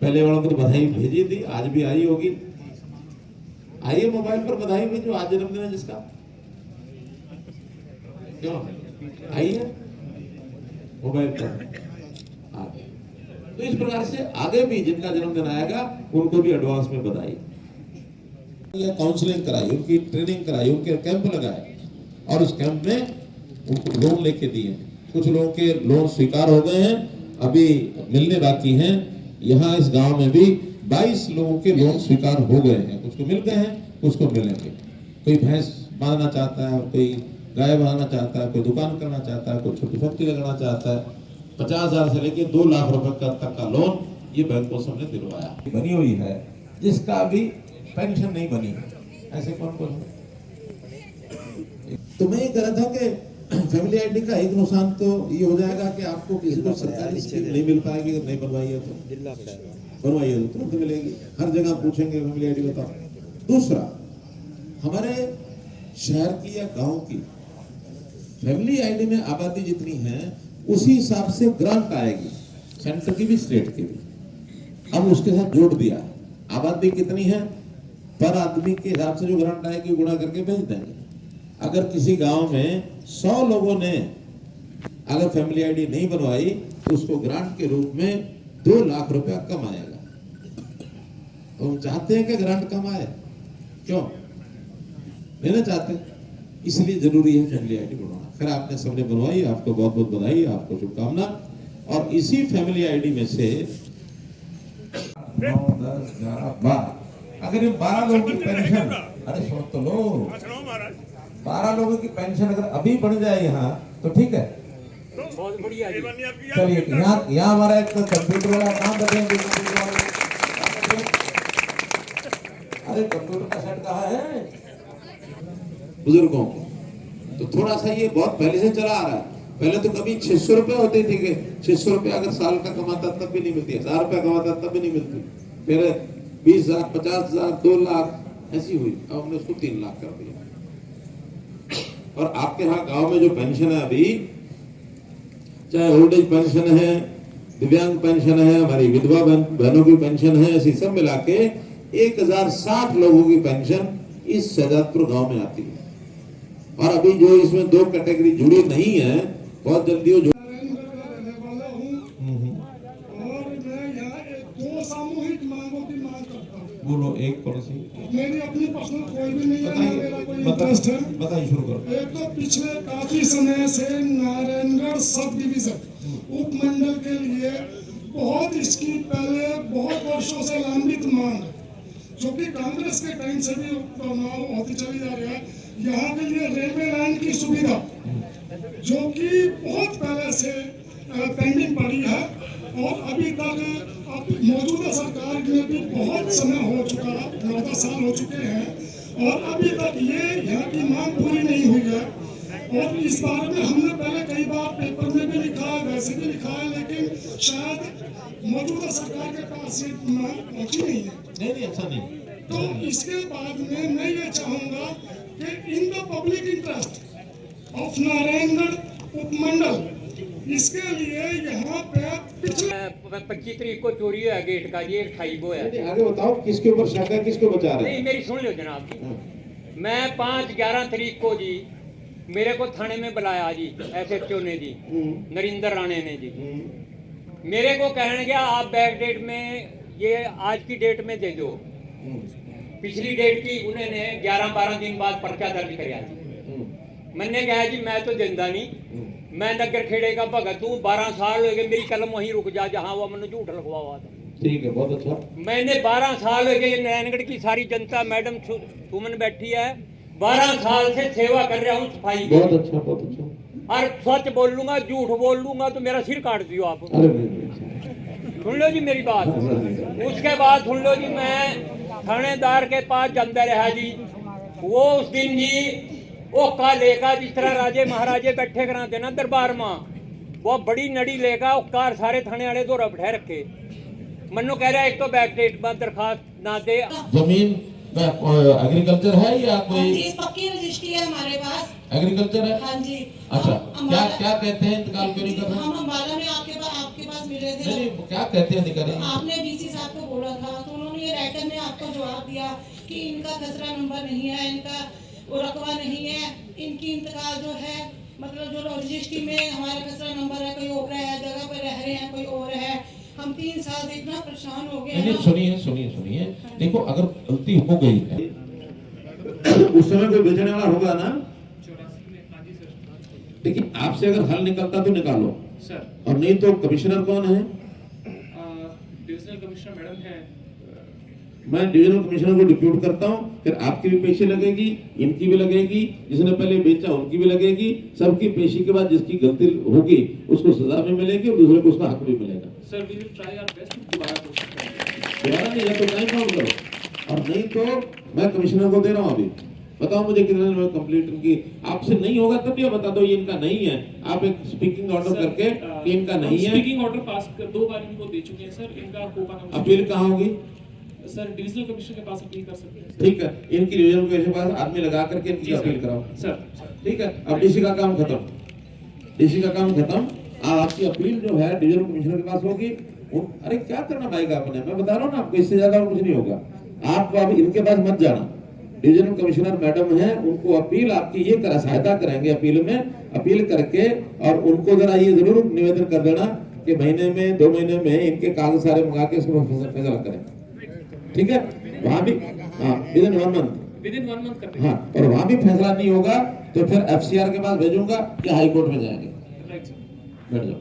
पहले वालों को तो बधाई भेजी थी, आज भी आई होगी। आइए मोबाइल पर बधाई भेजो, आज जन्मदिन है जिसका, क्यों आइए मोबाइल पर। तो इस प्रकार से आगे भी जिनका जन्मदिन आएगा उनको भी एडवांस में बधाई। या काउंसलिंग कराई, उनकी ट्रेनिंग कराई, उनके कैंप लगाए और उस कैंप में उनको लोन लेके दिए। कुछ लोगों के लोन स्वीकार हो गए हैं, अभी मिलने बाकी हैं। यहाँ इस गांव में भी 22 लोगों के लोन स्वीकार हो गए हैं, कुछ को मिल गए हैं, कुछ को मिलेंगे। कोई भैंस बांधना चाहता है, कोई गाय बनाना चाहता है, कोई दुकान करना चाहता है, कोई छोटी फैक्ट्री लगाना चाहता है। 50,000 से लेके 2 लाख रुपए तक का लोन ये बैंकों से हमने दिलवाया। बनी हुई है जिसका अभी पेंशन नहीं बनी है, ऐसे कौन कौन है? तो मैं ये कह रहा था कि फैमिली आईडी का एक नुकसान तो ये हो जाएगा कि आपको किसी को सरकारी स्कीम नहीं मिल पाएगी, अगर नहीं बनवाई है तो। बनवाई है तो तुरंत मिलेगी, हर जगह पूछेंगे फैमिली आईडी बताओ। दूसरा, हमारे शहर की या गांव की फैमिली आईडी में आबादी जितनी है उसी हिसाब से ग्रांट आएगी, सेंटर की भी स्टेट की भी। अब उसके साथ जोड़ दिया, आबादी कितनी है पर आदमी के हिसाब से जो ग्रांट आएगी गुणा करके भेज देंगे। अगर किसी गांव में 100 लोगों ने अगर फैमिली आईडी नहीं बनवाई तो उसको ग्रांट के रूप में 2 लाख रुपया कम आएगा। तो हम चाहते हैं कि ग्रांट कम आए, क्यों नहीं ना चाहते? इसलिए जरूरी है फैमिली आईडी बनवाना। फिर आपने सबने बनवाई, आपको बहुत बहुत बधाई, आपको शुभकामना। और इसी फैमिली आईडी में से 9, 10, 11, 12 अगर ये 12 लोगों की पेंशन, अरे सुन तो लो, 12 लोगों की पेंशन अगर अभी बन जाए यहाँ तो ठीक है, बहुत बढ़िया। चलिए यहाँ हमारा एक कंप्यूटर वाला काम बताएंगे। अरे कंप्यूटर का सेट कहाँ है बुजुर्गों को? तो थोड़ा सा ये बहुत पहले से चला आ रहा है। पहले तो कभी 600 रुपए होते थे कि 600 रुपए अगर साल का कमाता तब भी नहीं मिलती, 1000 रुपया कमाता तब भी नहीं मिलती। फिर 20,000, 50,000, 2 लाख ऐसी हुई। अब हमने उसको 3 लाख कर दिया। और आपके यहाँ गांव में जो पेंशन है अभी, चाहे ओल्ड एज पेंशन है, दिव्यांग पेंशन है, हमारी विधवा बहनों की पेंशन है, ऐसी सब मिला के 1060 लोगों की पेंशन इस शहजादपुर गांव में आती है। और अभी जो इसमें 2 कैटेगरी जुड़ी नहीं है, बहुत जल्दी वो सामूहिक मांगों की मांग करता हूँ। बोलो एक पड़ोसी। मेरी अपनी पर्सनल कोई भी नहीं है, मेरा कोई इंटरेस्ट है। बताइए, शुरू करो। एक तो पिछले काफी समय से नारायणगढ़ सब डिवीजन उपमंडल के लिए बहुत इसकी पहले बहुत वर्षों से लंबित मांग, जो कि कांग्रेस के टाइम से भी होती चली जा रही है। यहाँ के लिए रेलवे लाइन की सुविधा जो कि बहुत पहले से पेंडिंग पड़ी है और अभी तक मौजूदा सरकार में भी बहुत समय हो चुका, 9-10 साल हो चुके हैं और अभी तक ये यहाँ की मांग पूरी नहीं हुई है। और इस बारे में हमने पहले कई बार पेपर में भी लिखा है, वैसे भी लिखा है, लेकिन शायद मौजूदा सरकार के पास ये मांग पहुंची नहीं है। नहीं, अच्छा नहीं। तो इसके बाद में मैं ये चाहूंगा कि in the public interest of Naraingarh उपमंडल, इसके लिए यहाँ पे 25 तारीख को चोरी हुआ गेट का, ये 28 को है। आगे बताओ किसके ऊपर शक है, किसको बचा रहे हैं? नहीं, मेरी सुन लो जनाब जी। मैं 5/11 तारीख को जी मेरे को थाने में बुलाया जी, SHO ने जी, नरेंद्र राणे ने जी। मेरे को कहने गया आप बैक डेट में ये आज की डेट में दे दो। पिछली डेट की उन्होंने 11-12 दिन बाद पर्चा दर्ज कराया जी। मैंने कहा जी मैं तो जिंदा नहीं, मैं नगर खेड़े का भगत हूँ, 12 साल हो गए, मेरी कलम वहीं रुक जा जहाँ वो मैंने झूठ लिखवा हुआ था। ठीक है, बहुत अच्छा। मैंने 12 साल हो गए, नारायणगढ़ की सारी जनता, मैडम सुमन बैठी है, 12 साल से सेवा कर रहा हूँ सफाई की। बहुत अच्छा, बहुत अच्छा। और सच बोल लूंगा, झूठ बोल लूंगा तो मेरा सिर काट दियो आप। सुन लो जी मेरी बात। उसके बाद सुन लो जी, मैं थानेदार के पास जाता रहा जी। वो उस दिन जी वो का लेगा जिस तरह राजे महाराजे बैठे कराते ना दरबार में, वो बड़ी नड़ी लेगा वो कार सारे थाने वाले दो बैठे रखे। मनु कह रहा है एक तो बैक डेट में दरखास्त ना दे। जमीन एग्रीकल्चर है या हाँ कोई जी, इस पक्की रजिस्ट्री है हमारे पास। एग्रीकल्चर है? हाँ जी। अच्छा, हम क्या अम्बाला- क्या कहते हैं इंतकाल क्यों नहीं कर रहे? हम अम्बाला में आपके पास मिले थे। नहीं, क्या कहते हैं नहीं करेंगे? आपने बीसी साहब को बोला था, तो उन्होंने ये राइटर में आपको जवाब दिया कि इनका खसरा नंबर नहीं है, इनका वो रकबा नहीं है, इनकी इंतकाल जो है मतलब जो रजिस्ट्री में हमारा खसरा नंबर है, कोई और है, जगह पर रह रहे हैं कोई और है। हम 3 साल से इतना परेशान हो गए नहीं, हैं। सुनिए। देखो, अगर गलती हो गई है उस समय कोई बेचने वाला होगा ना। लेकिन आपसे अगर हल निकलता तो निकालो सर। और नहीं तो कमिश्नर कौन है? डिविजनल कमिश्नर मैडम है। मैं डिविजनल कमिश्नर को डिप्यूट करता हूँ, फिर आपकी भी पेशी लगेगी, इनकी भी लगेगी, जिसने पहले बेचा उनकी भी लगेगी। सबकी पेशी के बाद जिसकी गलती होगी उसको सजा भी मिलेगी और दूसरे को उसका हक भी मिलेगा। Sir we will try our best दोबारा कोशिश करेंगे। दोबारा नहीं है तो टाइम काउंट करो, और नहीं तो मैं कमिश्नर को दे रहा हूँ अभी। बताओ मुझे कितने दिन में कंप्लीट इनकी। आपसे नहीं होगा तब ये बता दो ये इनका नहीं है। आप एक स्पीकिंग ऑर्डर करके कि इनका नहीं है। स्पीकिंग ऑर्डर पास कर 2 बार इनको दे चुके हैं सर। इनका कोपा नंबर अपील कहाँ होगी? सर डिविजनल कमिश्नर के पास अपील कर सकते हैं। ठीक है, इनकी डिवीजन के पास आदमी लगा करके इनकी जी सर। अपील कराओ। सर ठीक है, अब डीसी का काम खत्म। डीसी का काम खत्म। आपकी अपील जो है डिवीजन कमिश्नर के पास होगी। अरे क्या करना पाएगा आपने, मैं बता रहा हूँ ना आपको, इससे ज्यादा और कुछ नहीं होगा। आप अब इनके पास मत जाना। डिवीजन कमिश्नर मैडम है, उनको अपील आपकी ये करा सहायता करेंगे अपील में। अपील करके और उनको जरा ये जरूर निवेदन कर देना कि महीने में 2 महीने में इनके कागज सारे मंगा के इसको फैसला करें। ठीक है, वहां भी हाँ विदिन 1 मंथ। विदिन 1 मंथ करते हाँ, और वहां भी फैसला नहीं होगा तो फिर एफसीआर के पास भेजूंगा या हाई कोर्ट में जाएंगे। हैं। Right sir. बैठ जाओ।